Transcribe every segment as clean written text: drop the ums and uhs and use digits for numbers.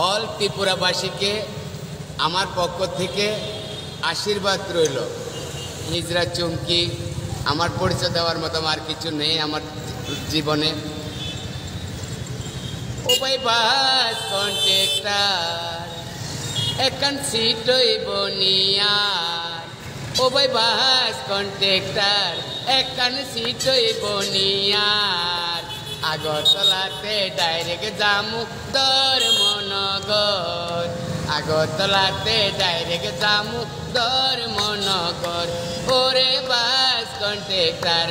All ত্রিপুরাবাসীকে আমার পক্ষ থেকে আশীর্বাদ রইল। হিজরা চুমকি, আমার পরিচয় দেওয়ার মতো আর কিছু নেই আমার জীবনে। ও ভাই বাস কন্ট্রাক্টর একান সিট হইব নিয়ার, ও ভাই বাস কন্ট্রাক্টর একান সিট হইব নিয়ার। আগরতলাতে ডাইরেক্ট জামু ধর্মনগর, আগরতলাতে ডাইরেক্ট জামু ধর্মনগর। ওরে বাস কন্ট্রাক্টর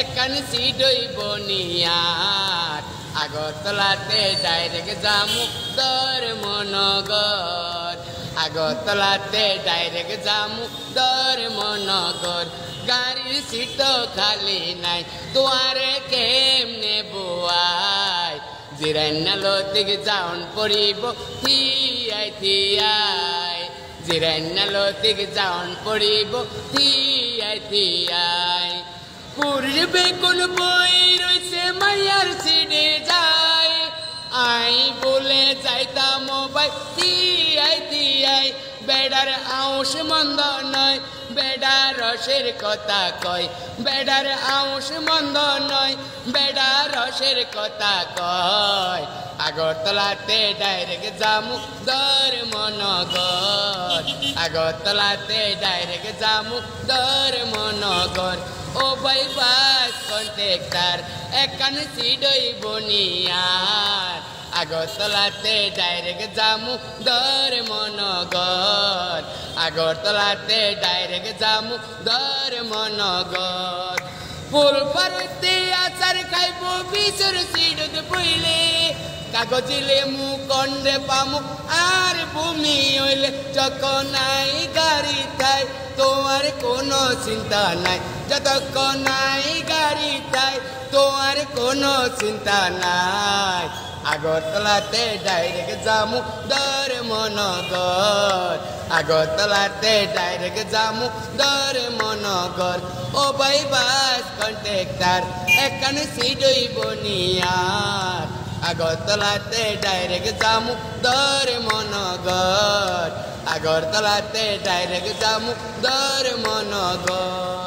একান সিট হইব নিয়ার, আগরতলাতে ডাইরেক্ট জামু ধর্মনগর, আগরতলাতে ডাইরেক্ট জামু ধর্মনগর। গাড়ির সিট খালি নাই তোয়ারে কেমনে বুয়াই, জিরান্নালো দিকে যাওন পড়িব থিয়াই থিয়াই, জিরান্নালো দিকে যাওন পড়িব থিয়াই থিয়াই। পূর্বে কোন বই রয়েছে মায়ার সিডে যায়, আই বলে যাইতাম মোবাইল থিয়াই থিয়াই। বেড়ার আউশ মন্দ নয়, বেড়া রসের কথা কয়, বেড়ার আউশ মন্দ নয়, বেড়া রসের কথা কয়। আগরতলাতে ডাইরেক্ট জামু ধর্মনগর, আগরতলাতে ডাইরেক্ট জামু ধর্মনগর। ও ভাই বাস কন্ট্রাক্টর একান সিট হইব নিয়ার, আগরতলাতে ডাইরেক্ট জামু ধর্মনগর, আগরতলাতে ডাইরেক্ট জামু ধর্মনগর। ফুলপাড়তে আচার খাইব বিচর সিডত বইলে, কাগজিলে মু কন্ডে পামু আর ভূমি হইলে। যখন নাই গাড়ি তাই তোমার কোনো চিন্তা নাই, যতক্ষণ নাই গাড়ি তাই তোমার কোনো চিন্তা নাই। আগরতলাতে ডাইরেক্ট জামু ধর্মনগর, আগরতলাতে ডাইরেক্ট জামু ধর্মনগর। ও ভাই বাস কন্ট্রাক্টর একান সিট হইব নিয়ার, আগরতলাতে ডাইরেক্ট জামু ধর্মনগর, আগরতলাতে ডাইরেক্ট জামু ধর্মনগর।